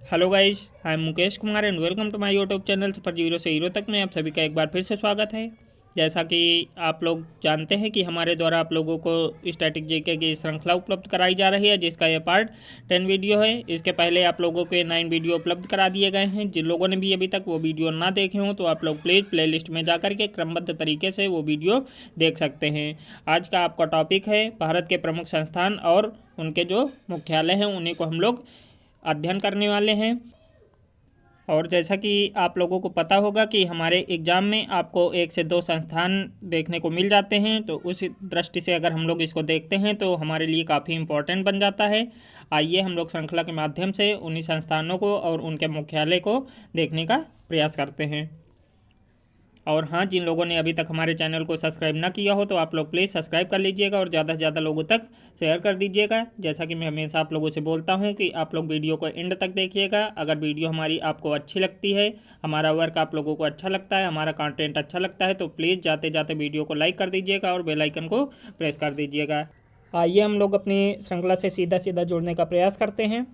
Hello guys, I am Mukesh Kumar and welcome to my YouTube channel सफर zero से hero तक में आप सभी का एक बार फिर से स्वागत है। जैसा कि आप लोग जानते हैं कि हमारे द्वारा आप लोगों को स्टैटिक जीके की श्रृंखला उपलब्ध कराई जा रही है, जिसका ये पार्ट 10 वीडियो है। इसके पहले आप लोगों के 9 वीडियो उपलब्ध करा दिए गए हैं। जिन लोगों ने भी अभी तक वो वीडियो ना देखे हों तो आप लोग प्लीज़ प्लेलिस्ट में जाकर के क्रमबद्ध तरीके से वो वीडियो देख सकते हैं। आज का आपका टॉपिक है भारत के प्रमुख संस्थान और उनके जो मुख्यालय हैं उन्हीं को हम लोग अध्ययन करने वाले हैं। और जैसा कि आप लोगों को पता होगा कि हमारे एग्ज़ाम में आपको 1 से 2 संस्थान देखने को मिल जाते हैं, तो उस दृष्टि से अगर हम लोग इसको देखते हैं तो हमारे लिए काफ़ी इम्पोर्टेंट बन जाता है। आइए हम लोग श्रृंखला के माध्यम से उन्हीं संस्थानों को और उनके मुख्यालय को देखने का प्रयास करते हैं। और हाँ, जिन लोगों ने अभी तक हमारे चैनल को सब्सक्राइब ना किया हो तो आप लोग प्लीज़ सब्सक्राइब कर लीजिएगा और ज़्यादा से ज़्यादा लोगों तक शेयर कर दीजिएगा। जैसा कि मैं हमेशा आप लोगों से बोलता हूँ कि आप लोग वीडियो को एंड तक देखिएगा। अगर वीडियो हमारी आपको अच्छी लगती है, हमारा वर्क आप लोगों को अच्छा लगता है, हमारा कंटेंट अच्छा लगता है, तो प्लीज़ जाते जाते वीडियो को लाइक कर दीजिएगा और बेल आइकन को प्रेस कर दीजिएगा। आइए हम लोग अपनी श्रृंखला से सीधा सीधा जुड़ने का प्रयास करते हैं।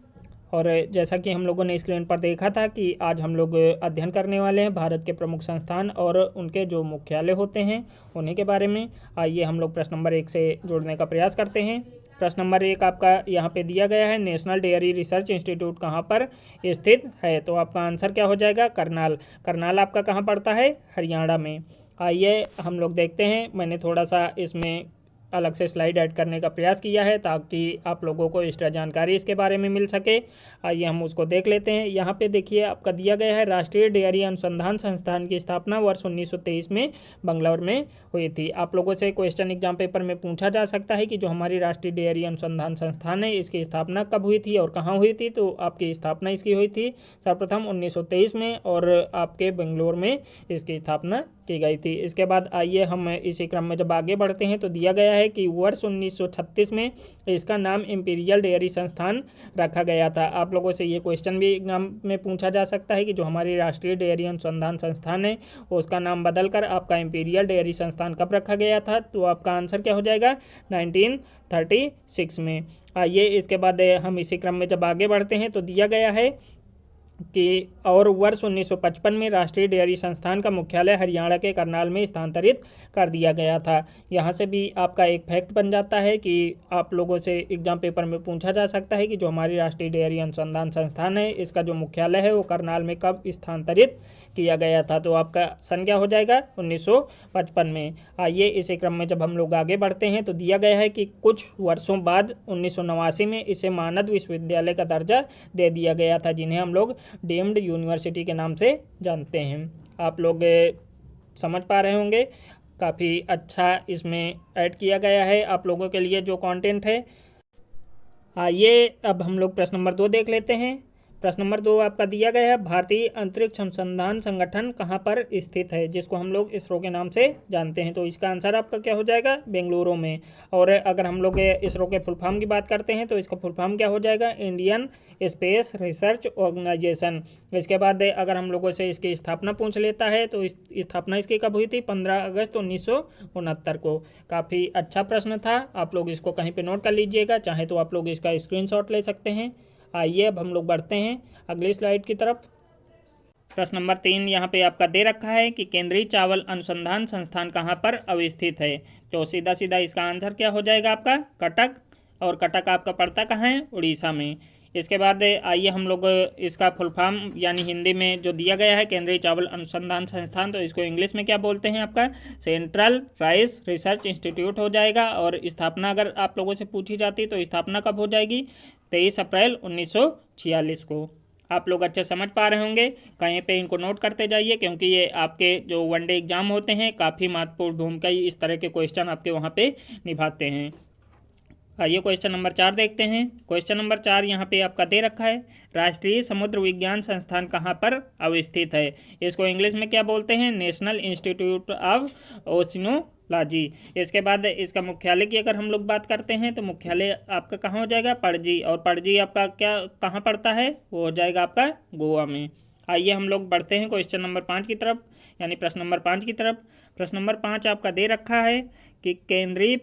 और जैसा कि हम लोगों ने स्क्रीन पर देखा था कि आज हम लोग अध्ययन करने वाले हैं भारत के प्रमुख संस्थान और उनके जो मुख्यालय होते हैं उन्हीं के बारे में। आइए हम लोग प्रश्न नंबर 1 से जोड़ने का प्रयास करते हैं। प्रश्न नंबर 1 आपका यहाँ पे दिया गया है, नेशनल डेयरी रिसर्च इंस्टीट्यूट कहाँ पर स्थित है? तो आपका आंसर क्या हो जाएगा? करनाल। करनाल आपका कहाँ पड़ता है? हरियाणा में। आइए हम लोग देखते हैं। मैंने थोड़ा सा इसमें अलग से स्लाइड ऐड करने का प्रयास किया है ताकि आप लोगों को एक्स्ट्रा जानकारी इसके बारे में मिल सके। आइए हम उसको देख लेते हैं। यहाँ पे देखिए आपका दिया गया है, राष्ट्रीय डेयरी अनुसंधान संस्थान की स्थापना वर्ष 1923 में बंगलौर में हुई थी। आप लोगों से क्वेश्चन एग्जाम पेपर में पूछा जा सकता है कि जो हमारी राष्ट्रीय डेयरी अनुसंधान संस्थान है इसकी स्थापना कब हुई थी और कहाँ हुई थी? तो आपकी स्थापना इसकी हुई थी सर्वप्रथम 1923 में और आपके बेंगलोर में इसकी स्थापना की गई थी। इसके बाद आइए हम इसी क्रम में जब आगे बढ़ते हैं तो दिया गया है कि वर्ष 1936 में इसका नाम इंपीरियल डेयरी संस्थान रखा गया था। आप लोगों से ये क्वेश्चन भी एग्जाम में पूछा जा सकता है कि जो हमारी राष्ट्रीय डेयरी अनुसंधान संस्थान है उसका नाम बदलकर आपका इंपीरियल डेयरी संस्थान कब रखा गया था? तो आपका आंसर क्या हो जाएगा? 1936 में। आइए इसके बाद हम इसी क्रम में जब आगे बढ़ते हैं तो दिया गया है कि और वर्ष 1955 में राष्ट्रीय डेयरी संस्थान का मुख्यालय हरियाणा के करनाल में स्थानांतरित कर दिया गया था। यहाँ से भी आपका एक फैक्ट बन जाता है कि आप लोगों से एग्जाम पेपर में पूछा जा सकता है कि जो हमारी राष्ट्रीय डेयरी अनुसंधान संस्थान है इसका जो मुख्यालय है वो करनाल में कब स्थानांतरित किया गया था? तो आपका सन क्या हो जाएगा? 1955 में। आइए इसी क्रम में जब हम लोग आगे बढ़ते हैं तो दिया गया है कि कुछ वर्षों बाद 1989 में इसे मानद विश्वविद्यालय का दर्जा दे दिया गया था, जिन्हें हम लोग डीम्ड यूनिवर्सिटी के नाम से जानते हैं। आप लोग समझ पा रहे होंगे, काफ़ी अच्छा इसमें ऐड किया गया है आप लोगों के लिए जो कंटेंट है। आइए अब हम लोग प्रश्न नंबर 2 देख लेते हैं। प्रश्न नंबर 2 आपका दिया गया है, भारतीय अंतरिक्ष अनुसंधान संगठन कहाँ पर स्थित है? जिसको हम लोग इसरो के नाम से जानते हैं। तो इसका आंसर आपका क्या हो जाएगा? बेंगलुरु में। और अगर हम लोग इसरो के फुल फॉर्म की बात करते हैं तो इसका फुल फॉर्म क्या हो जाएगा? Indian space research organisation. इसके बाद अगर हम लोगों से इसकी स्थापना पूछ लेता है तो इस स्थापना इसकी कब हुई थी? 15 अगस्त 1969 को। काफ़ी अच्छा प्रश्न था, आप लोग इसको कहीं पर नोट कर लीजिएगा, चाहे तो आप लोग इसका स्क्रीनशॉट ले सकते हैं। आइए अब हम लोग बढ़ते हैं अगली स्लाइड की तरफ। प्रश्न नंबर 3 यहाँ पे आपका दे रखा है कि केंद्रीय चावल अनुसंधान संस्थान कहाँ पर अवस्थित है? तो सीधा सीधा इसका आंसर क्या हो जाएगा आपका? कटक। और कटक आपका पड़ता कहाँ है? उड़ीसा में। इसके बाद आइए हम लोग इसका फुल फॉर्म यानी हिंदी में जो दिया गया है केंद्रीय चावल अनुसंधान संस्थान, तो इसको इंग्लिश में क्या बोलते हैं? आपका सेंट्रल राइस रिसर्च इंस्टीट्यूट हो जाएगा। और स्थापना अगर आप लोगों से पूछी जाती तो स्थापना कब हो जाएगी? 23 अप्रैल 1946 को। आप लोग अच्छे समझ पा रहे होंगे, कहीं पे इनको नोट करते जाइए क्योंकि ये आपके जो वनडे एग्जाम होते हैं काफ़ी महत्वपूर्ण भूमिका इस तरह के क्वेश्चन आपके वहाँ पे निभाते हैं। आइए क्वेश्चन नंबर 4 देखते हैं। क्वेश्चन नंबर 4 यहाँ पे आपका दे रखा है, राष्ट्रीय समुद्र विज्ञान संस्थान कहाँ पर अवस्थित है? इसको इंग्लिश में क्या बोलते हैं? National institute of oceanology. इसके बाद इसका मुख्यालय की अगर हम लोग बात करते हैं तो मुख्यालय आपका कहाँ हो जाएगा? पणजी। और पणजी आपका क्या कहाँ पड़ता है? वो हो जाएगा आपका गोवा में। आइए हम लोग बढ़ते हैं क्वेश्चन नंबर 5 की तरफ, यानी प्रश्न नंबर 5 की तरफ। प्रश्न नंबर 5 आपका दे रखा है कि केंद्रीय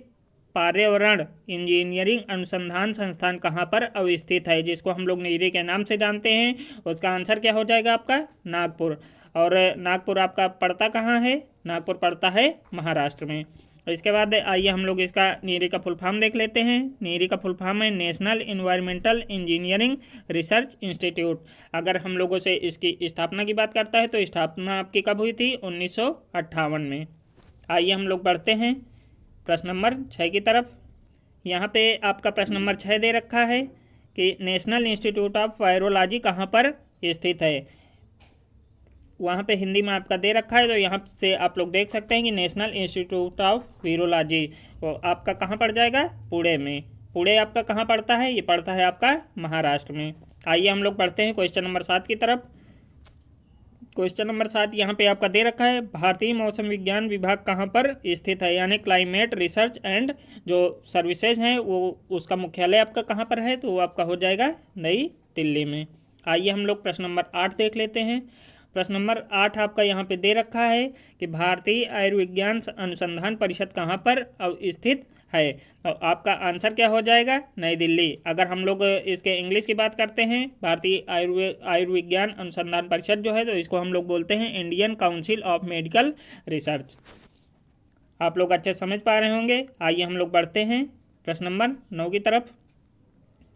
पर्यावरण इंजीनियरिंग अनुसंधान संस्थान कहाँ पर अवस्थित है, जिसको हम लोग नीरी के नाम से जानते हैं। उसका आंसर क्या हो जाएगा आपका नागपुर। और नागपुर आपका पड़ता कहाँ है, नागपुर पड़ता है महाराष्ट्र में। इसके बाद आइए हम लोग इसका नीरी का फुल फॉर्म देख लेते हैं। नीरी का फुल फॉर्म है national environmental engineering research institute. अगर हम लोगों से इसकी स्थापना की बात करता है तो स्थापना आपकी कब हुई थी, 1958 में। आइए हम लोग बढ़ते हैं प्रश्न नंबर 6 की तरफ। यहाँ पे आपका प्रश्न नंबर 6 दे रखा है कि नेशनल इंस्टीट्यूट ऑफ वायरोलॉजी कहाँ पर स्थित है। वहाँ पे हिंदी में आपका दे रखा है, तो यहाँ से आप लोग देख सकते हैं कि नेशनल इंस्टीट्यूट ऑफ वायरोलॉजी वो आपका कहाँ पड़ जाएगा, पुणे में। पुणे आपका कहाँ पड़ता है, ये पड़ता है आपका महाराष्ट्र में। आइए हम लोग पढ़ते हैं क्वेश्चन नंबर 7 की तरफ। क्वेश्चन नंबर 7 यहाँ पे आपका दे रखा है, भारतीय मौसम विज्ञान विभाग कहाँ पर स्थित है, यानी क्लाइमेट रिसर्च एंड जो सर्विसेज हैं वो उसका मुख्यालय आपका कहाँ पर है, तो वो आपका हो जाएगा नई दिल्ली में। आइए हम लोग प्रश्न नंबर 8 देख लेते हैं। प्रश्न नंबर 8 आपका यहाँ पे दे रखा है कि भारतीय आयुर्विज्ञान अनुसंधान परिषद कहाँ पर स्थित है, तो आपका आंसर क्या हो जाएगा, नई दिल्ली। अगर हम लोग इसके इंग्लिश की बात करते हैं, भारतीय आयुर्विज्ञान अनुसंधान परिषद जो है तो इसको हम लोग बोलते हैं Indian council of medical research. आप लोग अच्छे समझ पा रहे होंगे। आइए हम लोग बढ़ते हैं प्रश्न नंबर 9 की तरफ।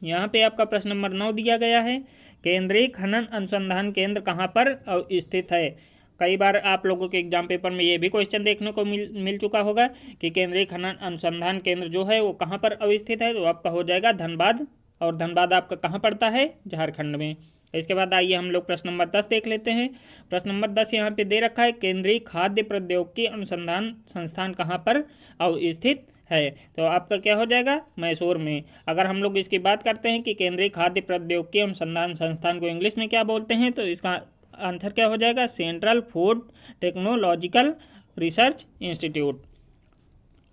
यहाँ पे आपका प्रश्न नंबर 9 दिया गया है, केंद्रीय खनन अनुसंधान केंद्र कहाँ पर स्थित है। कई बार आप लोगों के एग्जाम पेपर में ये भी क्वेश्चन देखने को मिल चुका होगा कि केंद्रीय खनन अनुसंधान केंद्र जो है वो कहाँ पर अवस्थित है, तो आपका हो जाएगा धनबाद। और धनबाद आपका कहाँ पड़ता है, झारखंड में। इसके बाद आइए हम लोग प्रश्न नंबर 10 देख लेते हैं। प्रश्न नंबर 10 यहाँ पे दे रखा है, केंद्रीय खाद्य प्रौद्योगिकी अनुसंधान संस्थान कहाँ पर स्थित है, तो आपका क्या हो जाएगा, मैसूर में। अगर हम लोग इसकी बात करते हैं कि केंद्रीय खाद्य प्रौद्योगिकी अनुसंधान संस्थान को इंग्लिश में क्या बोलते हैं, तो इसका आंसर क्या हो जाएगा, central food technological research institute.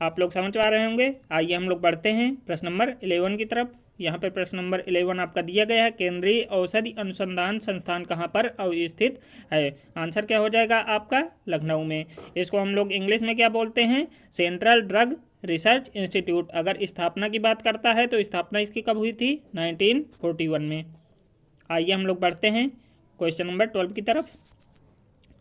आप लोग समझ पा रहे होंगे। आइए हम लोग बढ़ते हैं प्रश्न नंबर 11 की तरफ। यहाँ पे प्रश्न नंबर 11 आपका दिया गया है, केंद्रीय औषधि अनुसंधान संस्थान कहाँ पर स्थित है। आंसर क्या हो जाएगा आपका, लखनऊ में। इसको हम लोग इंग्लिश में क्या बोलते हैं, सेंट्रल ड्रग रिसर्च इंस्टीट्यूट। अगर स्थापना की बात करता है तो स्थापना इसकी कब हुई थी, 1941 में। आइए हम लोग बढ़ते हैं क्वेश्चन नंबर 12 की तरफ।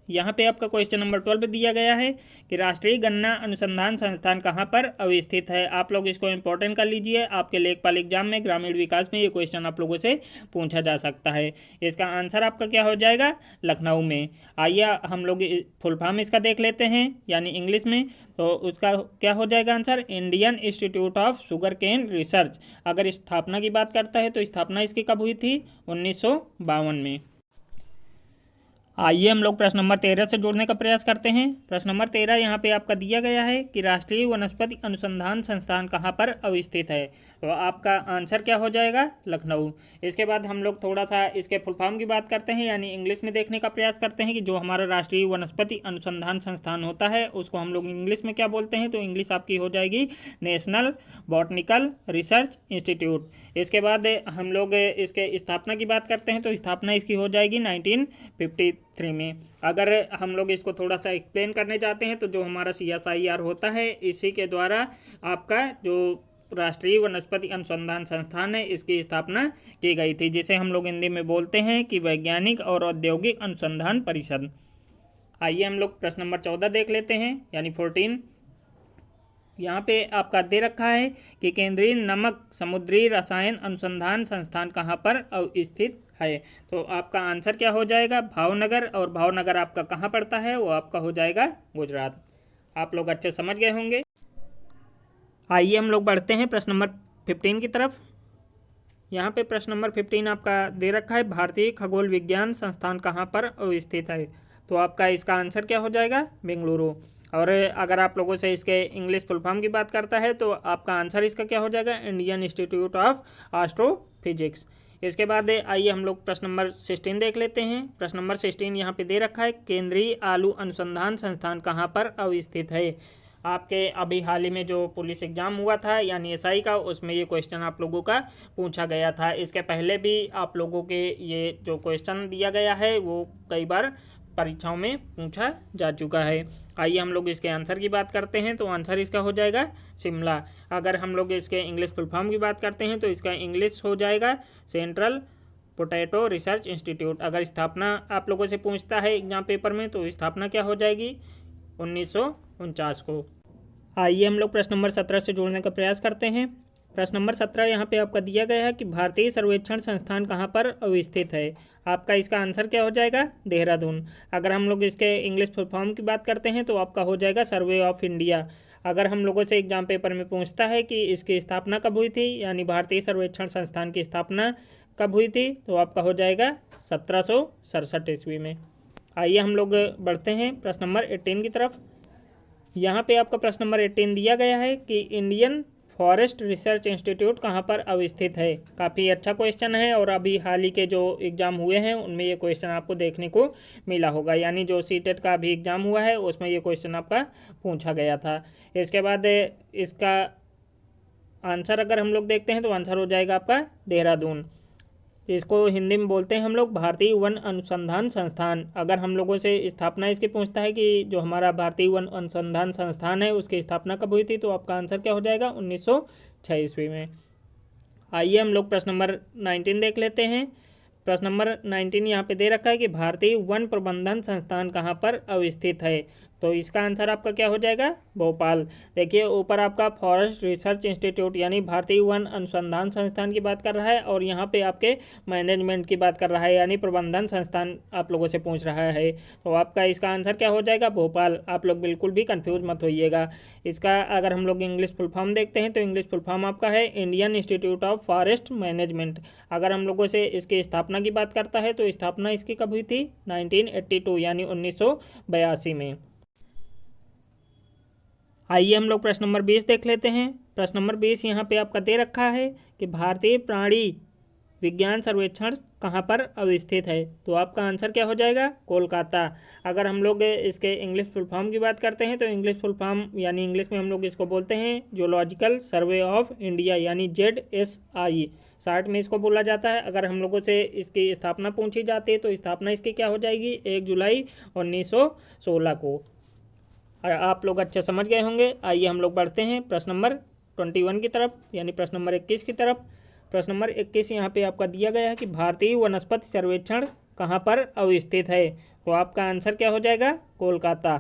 यहाँ पे आपका क्वेश्चन नंबर 12 दिया गया है कि राष्ट्रीय गन्ना अनुसंधान संस्थान कहाँ पर अवस्थित है। आप लोग इसको इंपॉर्टेंट कर लीजिए, आपके लेखपाल एग्जाम में ग्रामीण विकास में ये क्वेश्चन आप लोगों से पूछा जा सकता है। इसका आंसर आपका क्या हो जाएगा, लखनऊ में। आइए हम लोग फुल फॉर्म इसका देख लेते हैं, यानी इंग्लिश में, तो उसका क्या हो जाएगा answer, Indian institute of sugarcane research. अगर स्थापना की बात करता है तो स्थापना इसकी कब हुई थी, 1952 में। आइए हम लोग प्रश्न नंबर 13 से जोड़ने का प्रयास करते हैं। प्रश्न नंबर 13 यहाँ पे आपका दिया गया है कि राष्ट्रीय वनस्पति अनुसंधान संस्थान कहाँ पर अवस्थित है, तो आपका आंसर क्या हो जाएगा, लखनऊ। इसके बाद हम लोग थोड़ा सा इसके फुल फॉर्म की बात करते हैं, यानी इंग्लिश में देखने का प्रयास करते हैं कि जो हमारा राष्ट्रीय वनस्पति अनुसंधान संस्थान होता है उसको हम लोग इंग्लिश में क्या बोलते हैं, तो इंग्लिश आपकी हो जाएगी नेशनल बॉटनिकल रिसर्च इंस्टीट्यूट। इसके बाद हम लोग इसके स्थापना की बात करते हैं तो स्थापना इसकी हो जाएगी 1953 में। अगर हम लोग इसको थोड़ा सा एक्सप्लेन करने जाते हैं तो जो हमारा CSIR होता है इसी के द्वारा आपका जो राष्ट्रीय वनस्पति अनुसंधान संस्थान है इसकी स्थापना की गई थी, जिसे हम लोग हिंदी में बोलते हैं कि वैज्ञानिक और औद्योगिक अनुसंधान परिषद। आइए हम लोग प्रश्न नंबर 14 देख लेते हैं, यानी 14। यहाँ पे आपका दे रखा है कि केंद्रीय नमक समुद्री रसायन अनुसंधान संस्थान कहाँ पर स्थित है, तो आपका आंसर क्या हो जाएगा, भावनगर। और भावनगर आपका कहाँ पड़ता है, वो आपका हो जाएगा गुजरात। आप लोग अच्छे समझ गए होंगे। आइए हम लोग बढ़ते हैं प्रश्न नंबर 15 की तरफ। यहाँ पे प्रश्न नंबर 15 आपका दे रखा है, भारतीय खगोल विज्ञान संस्थान कहाँ पर स्थित है, तो आपका इसका आंसर क्या हो जाएगा, बेंगलुरु। और अगर आप लोगों से इसके इंग्लिश फुल फॉर्म की बात करता है तो आपका आंसर इसका क्या हो जाएगा, इंडियन इंस्टीट्यूट ऑफ एस्ट्रोफिजिक्स। इसके बाद आइए हम लोग प्रश्न नंबर 16 देख लेते हैं। प्रश्न नंबर 16 यहाँ पे दे रखा है, केंद्रीय आलू अनुसंधान संस्थान कहाँ पर स्थित है। आपके अभी हाल ही में जो पुलिस एग्जाम हुआ था यानी SI का, उसमें ये क्वेश्चन आप लोगों का पूछा गया था। इसके पहले भी आप लोगों के ये जो क्वेश्चन दिया गया है वो कई बार परीक्षाओं में पूछा जा चुका है। आइए हम लोग इसके आंसर की बात करते हैं। तो आंसर इसका हो जाएगा शिमला। अगर हम लोग इसके इंग्लिश फुल फॉर्म की बात करते हैं तो इसका इंग्लिश हो जाएगा सेंट्रल पोटैटो रिसर्च इंस्टीट्यूट। अगर स्थापना आप लोगों से पूछता है एग्जाम पेपर में तो स्थापना क्या हो जाएगी, 1949 को। आइए हम लोग प्रश्न नंबर 17 से जोड़ने का प्रयास करते हैं। प्रश्न नंबर 17 यहाँ पे आपका दिया गया है कि भारतीय सर्वेक्षण संस्थान कहाँ पर अवस्थित है। आपका इसका आंसर क्या हो जाएगा, देहरादून। अगर हम लोग इसके इंग्लिश फुल फॉर्म की बात करते हैं तो आपका हो जाएगा सर्वे ऑफ इंडिया। अगर हम लोगों से एग्जाम पेपर में पूछता है कि इसकी स्थापना कब हुई थी, यानी भारतीय सर्वेक्षण संस्थान की स्थापना कब हुई थी, तो आपका हो जाएगा 1767 ईस्वी में। आइए हम लोग बढ़ते हैं प्रश्न नंबर 18 की तरफ। यहाँ पे आपका प्रश्न नंबर 18 दिया गया है कि इंडियन फॉरेस्ट रिसर्च इंस्टीट्यूट कहाँ पर अवस्थित है। काफ़ी अच्छा क्वेश्चन है और अभी हाल ही के जो एग्ज़ाम हुए हैं उनमें ये क्वेश्चन आपको देखने को मिला होगा, यानी जो सीटेट का अभी एग्ज़ाम हुआ है उसमें ये क्वेश्चन आपका पूछा गया था। इसके बाद इसका आंसर अगर हम लोग देखते हैं तो आंसर हो जाएगा आपका देहरादून। इसको हिंदी में बोलते हैं हम लोग भारतीय वन अनुसंधान संस्थान। अगर हम लोगों से स्थापना इसकी पूछता है कि जो हमारा भारतीय वन अनुसंधान संस्थान है उसकी स्थापना कब हुई थी, तो आपका आंसर क्या हो जाएगा, 1906 ईस्वी में। आइए हम लोग प्रश्न नंबर 19 देख लेते हैं। प्रश्न नंबर 19 यहाँ पे दे रखा है कि भारतीय वन प्रबंधन संस्थान कहाँ पर अवस्थित है। तो इसका आंसर आपका क्या हो जाएगा, भोपाल। देखिए ऊपर आपका फॉरेस्ट रिसर्च इंस्टीट्यूट यानी भारतीय वन अनुसंधान संस्थान की बात कर रहा है और यहाँ पे आपके मैनेजमेंट की बात कर रहा है, यानी प्रबंधन संस्थान आप लोगों से पूछ रहा है। तो आपका इसका आंसर क्या हो जाएगा, भोपाल। आप लोग बिल्कुल भी कन्फ्यूज मत होइएगा। इसका अगर हम लोग इंग्लिश फुल फॉर्म देखते हैं तो इंग्लिश फुल फॉर्म आपका है Indian institute of forest management. अगर हम लोगों से इसकी स्थापना की बात करता है तो स्थापना इसकी कब हुई थी, 1982 यानी 1982 में। आइए हम लोग प्रश्न नंबर 20 देख लेते हैं। प्रश्न नंबर 20 यहाँ पे आपका दे रखा है कि भारतीय प्राणी विज्ञान सर्वेक्षण कहाँ पर अवस्थित है। तो आपका आंसर क्या हो जाएगा, कोलकाता। अगर हम लोग इसके इंग्लिश फुल फॉर्म की बात करते हैं तो इंग्लिश फुल फॉर्म यानी इंग्लिश में हम लोग इसको बोलते हैं जूलॉजिकल सर्वे ऑफ इंडिया यानी ZSI, शॉर्ट में इसको बोला जाता है। अगर हम लोगों से इसकी स्थापना पूछी जाती है तो स्थापना इसकी क्या हो जाएगी, 1 जुलाई 1916 को। आप लोग अच्छा समझ गए होंगे। आइए हम लोग बढ़ते हैं प्रश्न नंबर 21 की तरफ, यानी प्रश्न नंबर 21 की तरफ। प्रश्न नंबर 21 यहाँ पे आपका दिया गया है कि भारतीय वनस्पति सर्वेक्षण कहाँ पर अवस्थित है। तो आपका आंसर क्या हो जाएगा, कोलकाता।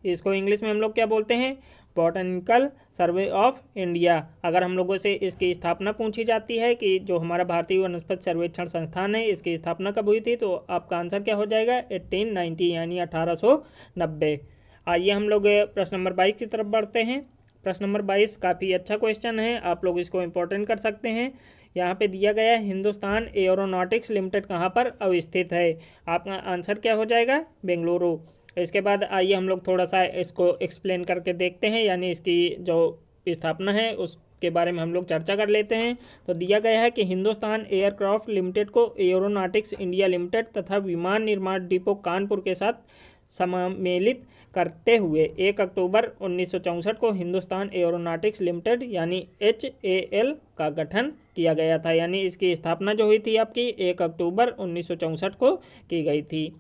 इसको इंग्लिश में हम लोग क्या बोलते हैं, बॉटनिकल सर्वे ऑफ इंडिया। अगर हम लोगों से इसकी स्थापना पूछी जाती है कि जो हमारा भारतीय वनस्पति सर्वेक्षण संस्थान है इसकी स्थापना कब हुई थी, तो आपका आंसर क्या हो जाएगा, 1890 यानी 1890। आइए हम लोग प्रश्न नंबर 22 की तरफ बढ़ते हैं। प्रश्न नंबर 22 काफ़ी अच्छा क्वेश्चन है, आप लोग इसको इम्पोर्टेंट कर सकते हैं। यहाँ पे दिया गया है हिंदुस्तान एरोनॉटिक्स लिमिटेड कहाँ पर अवस्थित है। आपका आंसर क्या हो जाएगा, बेंगलुरु। इसके बाद आइए हम लोग थोड़ा सा इसको एक्सप्लेन करके देखते हैं, यानी इसकी जो स्थापना है उसके बारे में हम लोग चर्चा कर लेते हैं। तो दिया गया है कि हिंदुस्तान एयरक्राफ्ट लिमिटेड को एरोनॉटिक्स इंडिया लिमिटेड तथा विमान निर्माण डिपो कानपुर के साथ सम्मिलित करते हुए 1 अक्टूबर 1964 को हिंदुस्तान एरोनॉटिक्स लिमिटेड यानी HAL का गठन किया गया था। यानी इसकी स्थापना जो हुई थी आपकी 1 अक्टूबर 1964 को की गई थी।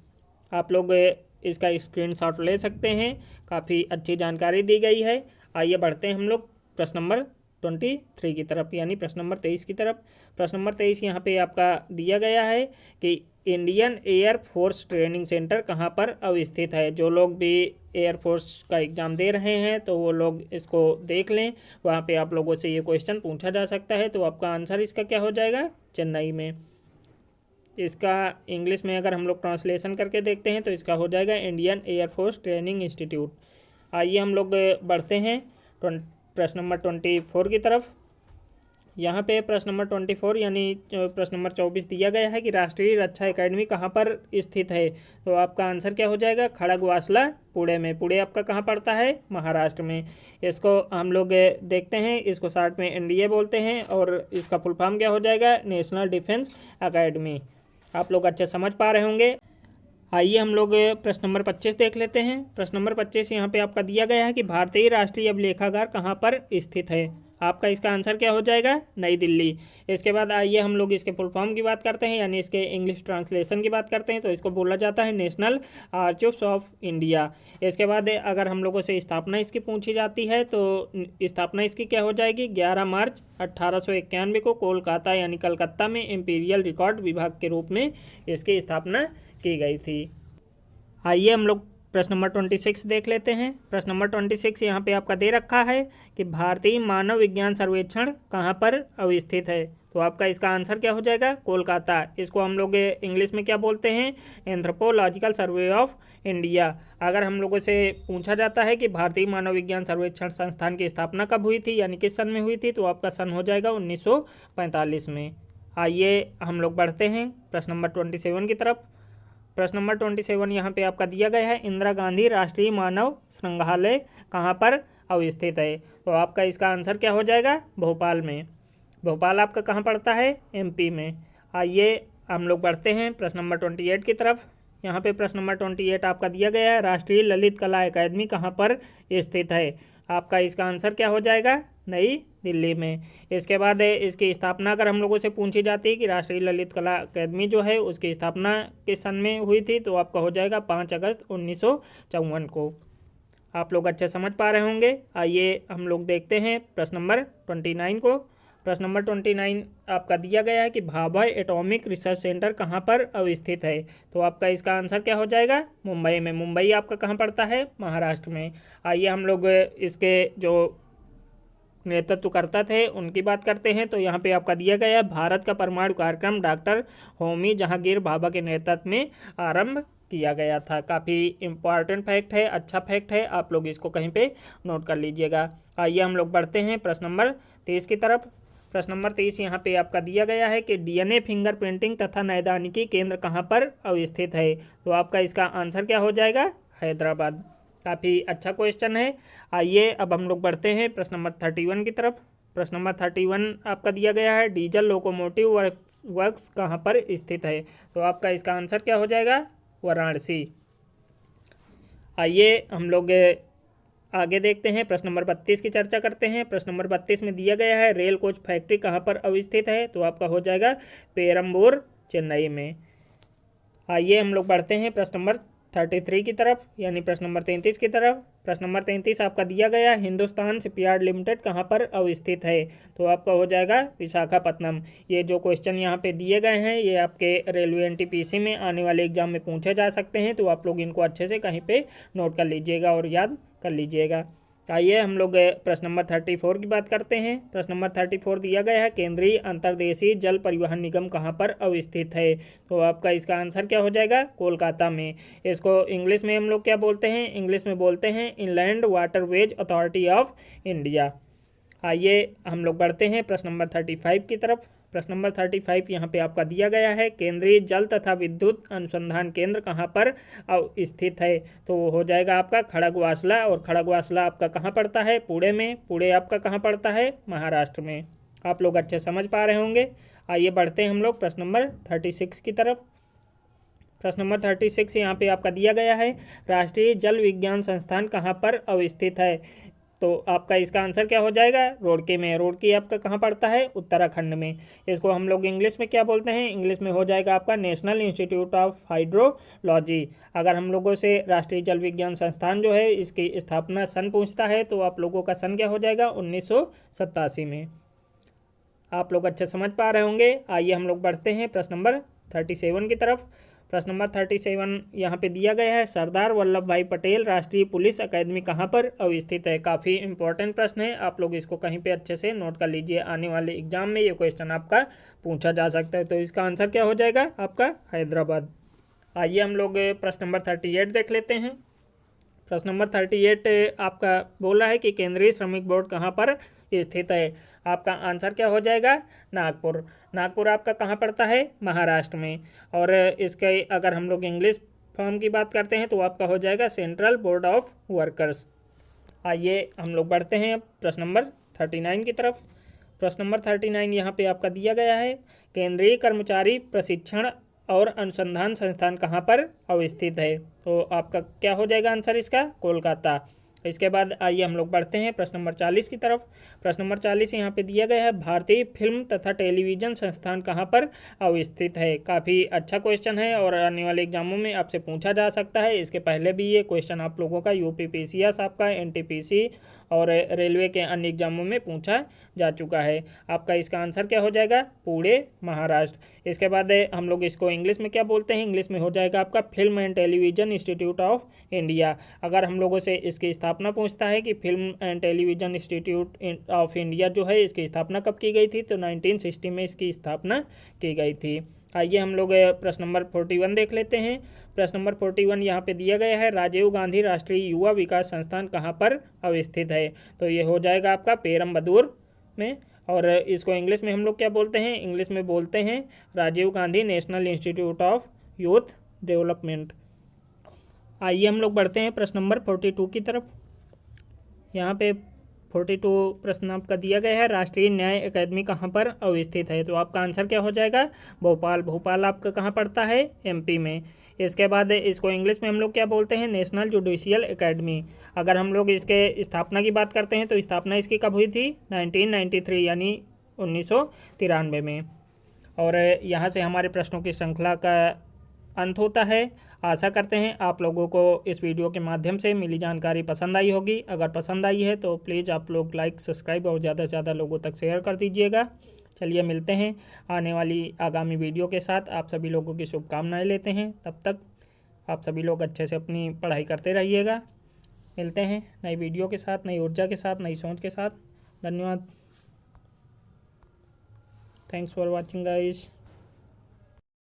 आप लोग इसका स्क्रीनशॉट ले सकते हैं, काफ़ी अच्छी जानकारी दी गई है। आइए बढ़ते हैं हम लोग प्रश्न नंबर 23 की तरफ, यानी प्रश्न नंबर 23 की तरफ। प्रश्न नंबर 23 यहाँ पे आपका दिया गया है कि Indian air force training centre कहाँ पर अवस्थित है। जो लोग भी एयरफोर्स का एग्ज़ाम दे रहे हैं तो वो लोग इसको देख लें, वहाँ पे आप लोगों से ये क्वेश्चन पूछा जा सकता है। तो आपका आंसर इसका क्या हो जाएगा, चेन्नई में। इसका इंग्लिश में अगर हम लोग ट्रांसलेशन करके देखते हैं तो इसका हो जाएगा इंडियन एयरफोर्स ट्रेनिंग इंस्टीट्यूट। आइए हम लोग बढ़ते हैं प्रश्न नंबर 24 की तरफ। यहाँ पे प्रश्न नंबर 24 यानी प्रश्न नंबर 24 दिया गया है कि राष्ट्रीय रक्षा एकेडमी कहाँ पर स्थित है। तो आपका आंसर क्या हो जाएगा, खड़गवासला, पुणे में। पुणे आपका कहाँ पड़ता है, महाराष्ट्र में। इसको हम लोग देखते हैं, इसको शॉर्ट में NDA बोलते हैं और इसका फुल फॉर्म क्या हो जाएगा, नेशनल डिफेंस एकेडमी। आप लोग अच्छे समझ पा रहे होंगे। आइए हम लोग प्रश्न नंबर 25 देख लेते हैं। प्रश्न नंबर 25 यहाँ पे आपका दिया गया है कि भारतीय राष्ट्रीय अभिलेखागार कहाँ पर स्थित है। आपका इसका आंसर क्या हो जाएगा, नई दिल्ली। इसके बाद आइए हम लोग इसके फुल फॉर्म की बात करते हैं, यानी इसके इंग्लिश ट्रांसलेशन की बात करते हैं। तो इसको बोला जाता है नेशनल आर्चिव्स ऑफ इंडिया। इसके बाद अगर हम लोगों से स्थापना इसकी पूछी जाती है तो स्थापना इसकी क्या हो जाएगी, 11 मार्च 1891 को कोलकाता यानी कलकत्ता में इंपीरियल रिकॉर्ड विभाग के रूप में इसकी स्थापना की गई थी। आइए हम लोग प्रश्न नंबर 26 देख लेते हैं। प्रश्न नंबर 26 यहाँ पे आपका दे रखा है कि भारतीय मानव विज्ञान सर्वेक्षण कहाँ पर अवस्थित है। तो आपका इसका आंसर क्या हो जाएगा, कोलकाता। इसको हम लोग इंग्लिश में क्या बोलते हैं, एंथ्रोपोलॉजिकल सर्वे ऑफ इंडिया। अगर हम लोगों से पूछा जाता है कि भारतीय मानव विज्ञान सर्वेक्षण संस्थान की स्थापना कब हुई थी, यानी किस सन में हुई थी, तो आपका सन हो जाएगा 1945 में। आइए हम लोग बढ़ते हैं प्रश्न नंबर 27 की तरफ। प्रश्न नंबर 27 यहाँ पे आपका दिया गया है, इंदिरा गांधी राष्ट्रीय मानव संग्रहालय कहाँ पर अवस्थित है। तो आपका इसका आंसर क्या हो जाएगा, भोपाल में। भोपाल आपका कहाँ पड़ता है, एमपी में। आइए हम लोग बढ़ते हैं प्रश्न नंबर 28 की तरफ। यहाँ पे प्रश्न नंबर 28 आपका दिया गया है, राष्ट्रीय ललित कला अकादमी कहाँ पर स्थित है। आपका इसका आंसर क्या हो जाएगा, नई दिल्ली में। इसके बाद इसकी स्थापना अगर हम लोगों से पूछी जाती है कि राष्ट्रीय ललित कला अकादमी जो है उसकी स्थापना किस सन में हुई थी, तो आपका हो जाएगा 5 अगस्त 1954 को। आप लोग अच्छे समझ पा रहे होंगे। आइए हम लोग देखते हैं प्रश्न नंबर 29 को। प्रश्न नंबर 29 आपका दिया गया है कि भाभा एटॉमिक रिसर्च सेंटर कहाँ पर अवस्थित है। तो आपका इसका आंसर क्या हो जाएगा, मुंबई में। मुंबई आपका कहाँ पड़ता है, महाराष्ट्र में। आइए हम लोग इसके जो नेतृत्व करता थे उनकी बात करते हैं। तो यहाँ पे आपका दिया गया है, भारत का परमाणु कार्यक्रम डॉक्टर होमी जहांगीर भाभा के नेतृत्व में आरंभ किया गया था। काफ़ी इम्पॉर्टेंट फैक्ट है, अच्छा फैक्ट है, आप लोग इसको कहीं पे नोट कर लीजिएगा। आइए हम लोग बढ़ते हैं प्रश्न नंबर 30 की तरफ। प्रश्न नंबर 30 यहाँ पे आपका दिया गया है कि डीएनए फिंगरप्रिंटिंग तथा नैदानिकी केंद्र कहाँ पर अवस्थित है। तो आपका इसका आंसर क्या हो जाएगा, हैदराबाद। काफ़ी अच्छा क्वेश्चन है। आइए अब हम लोग बढ़ते हैं प्रश्न नंबर 31 की तरफ। प्रश्न नंबर 31 आपका दिया गया है, डीजल लोकोमोटिव वर्क्स कहाँ पर स्थित है। तो आपका इसका आंसर क्या हो जाएगा, वाराणसी। आइए हम लोग आगे देखते हैं, प्रश्न नंबर 32 की चर्चा करते हैं। प्रश्न नंबर 32 में दिया गया है, रेल कोच फैक्ट्री कहाँ पर अवस्थित है। तो आपका हो जाएगा पेरम्बूर, चेन्नई में। आइए हम लोग बढ़ते हैं प्रश्न नंबर 33 की तरफ, यानी प्रश्न नंबर 33 की तरफ। प्रश्न नंबर 33 आपका दिया गया, हिंदुस्तान शिपयार्ड लिमिटेड कहाँ पर अवस्थित है। तो आपका हो जाएगा विशाखापत्तनम। ये जो क्वेश्चन यहाँ पे दिए गए हैं ये आपके रेलवे एनटीपीसी में आने वाले एग्जाम में पूछे जा सकते हैं। तो आप लोग इनको अच्छे से कहीं पे नोट कर लीजिएगा और याद कर लीजिएगा। आइए हम लोग प्रश्न नंबर 34 की बात करते हैं। प्रश्न नंबर 34 दिया गया है, केंद्रीय अंतर्देशीय जल परिवहन निगम कहाँ पर अवस्थित है। तो आपका इसका आंसर क्या हो जाएगा, कोलकाता में। इसको इंग्लिश में हम लोग क्या बोलते हैं, इंग्लिश में बोलते हैं inland waterways authority of India. आइए हम लोग बढ़ते हैं प्रश्न नंबर 35 की तरफ। प्रश्न नंबर 35 यहाँ पे आपका दिया गया है, केंद्रीय जल तथा विद्युत अनुसंधान केंद्र कहाँ पर स्थित है। तो वो हो जाएगा आपका खड़गवासला, और खड़गवासला आपका कहाँ पड़ता है, पुणे में। पुणे आपका कहाँ पड़ता है, महाराष्ट्र में। आप लोग अच्छे समझ पा रहे होंगे। आइए बढ़ते हैं हम लोग प्रश्न नंबर 36 की तरफ। प्रश्न नंबर 36 यहाँ पे आपका दिया गया है, राष्ट्रीय जल विज्ञान संस्थान कहाँ पर अवस्थित है। तो आपका इसका आंसर क्या हो जाएगा, रुड़की में। रुड़की आपका कहाँ पड़ता है, उत्तराखंड में। इसको हम लोग इंग्लिश में क्या बोलते हैं, इंग्लिश में हो जाएगा आपका नेशनल इंस्टीट्यूट ऑफ हाइड्रोलॉजी। अगर हम लोगों से राष्ट्रीय जल विज्ञान संस्थान जो है इसकी स्थापना सन पूछता है तो आप लोगों का सन क्या हो जाएगा, 1987 में। आप लोग अच्छे समझ पा रहे होंगे। आइए हम लोग बढ़ते हैं प्रश्न नंबर 37 की तरफ। प्रश्न नंबर 37 यहाँ पे दिया गया है, सरदार वल्लभ भाई पटेल राष्ट्रीय पुलिस अकादमी कहाँ पर अवस्थित है। काफ़ी इंपॉर्टेंट प्रश्न है, आप लोग इसको कहीं पे अच्छे से नोट कर लीजिए। आने वाले एग्जाम में ये क्वेश्चन आपका पूछा जा सकता है। तो इसका आंसर क्या हो जाएगा आपका, हैदराबाद। आइए हम लोग प्रश्न नंबर 38 देख लेते हैं। प्रश्न नंबर 38 आपका बोला है कि केंद्रीय श्रमिक बोर्ड कहाँ पर स्थित है। आपका आंसर क्या हो जाएगा, नागपुर। नागपुर आपका कहाँ पड़ता है, महाराष्ट्र में। और इसके अगर हम लोग इंग्लिश फॉर्म की बात करते हैं तो आपका हो जाएगा सेंट्रल बोर्ड ऑफ वर्कर्स। आइए हम लोग बढ़ते हैं प्रश्न नंबर 39 की तरफ। प्रश्न नंबर 39 यहाँ पे आपका दिया गया है, केंद्रीय कर्मचारी प्रशिक्षण और अनुसंधान संस्थान कहाँ पर अवस्थित है। तो आपका क्या हो जाएगा आंसर इसका, कोलकाता। इसके बाद आइए हम लोग बढ़ते हैं प्रश्न नंबर 40 की तरफ। प्रश्न नंबर 40 यहाँ पे दिया गया है, भारतीय फिल्म तथा टेलीविज़न संस्थान कहाँ पर अवस्थित है। काफ़ी अच्छा क्वेश्चन है और आने वाले एग्जामों में आपसे पूछा जा सकता है। इसके पहले भी ये क्वेश्चन आप लोगों का यूपीपीसीएस आपका एनटीपीसी और रेलवे के अन्य एग्जामों में पूछा जा चुका है। आपका इसका आंसर क्या हो जाएगा, पुणे महाराष्ट्र। इसके बाद हम लोग इसको इंग्लिश में क्या बोलते हैं, इंग्लिश में हो जाएगा आपका film and television institute of India. अगर हम लोगों से इसकी स्थापना पूछता है कि film and television institute of India जो है इसकी स्थापना कब की गई थी, तो 1960 में इसकी स्थापना की गई थी। आइए हम लोग प्रश्न नंबर 41 देख लेते हैं। प्रश्न नंबर 41 यहाँ पे दिया गया है, राजीव गांधी राष्ट्रीय युवा विकास संस्थान कहाँ पर अवस्थित है। तो ये हो जाएगा आपका पेरम्बदूर में। और इसको इंग्लिश में हम लोग क्या बोलते हैं, इंग्लिश में बोलते हैं Rajiv Gandhi national institute of youth development. आइए हम लोग बढ़ते हैं प्रश्न नंबर 42 की तरफ। यहाँ पे 42 प्रश्न आपका दिया गया है, राष्ट्रीय न्याय अकादमी कहाँ पर अवस्थित है। तो आपका आंसर क्या हो जाएगा, भोपाल। भोपाल आपका कहाँ पड़ता है, एमपी में। इसके बाद इसको इंग्लिश में हम लोग क्या बोलते हैं, नेशनल जुडिशियल एकेडमी। अगर हम लोग इसके स्थापना की बात करते हैं तो स्थापना इसकी कब हुई थी, 1993 यानी 1993 में। और यहाँ से हमारे प्रश्नों की श्रृंखला का अंत होता है। आशा करते हैं आप लोगों को इस वीडियो के माध्यम से मिली जानकारी पसंद आई होगी। अगर पसंद आई है तो प्लीज़ आप लोग लाइक, सब्सक्राइब और ज़्यादा से ज़्यादा लोगों तक शेयर कर दीजिएगा। चलिए मिलते हैं आने वाली आगामी वीडियो के साथ। आप सभी लोगों की शुभकामनाएं लेते हैं। तब तक आप सभी लोग अच्छे से अपनी पढ़ाई करते रहिएगा। मिलते हैं नई वीडियो के साथ, नई ऊर्जा के साथ, नई सोच के साथ। धन्यवाद। Thanks for watching guys.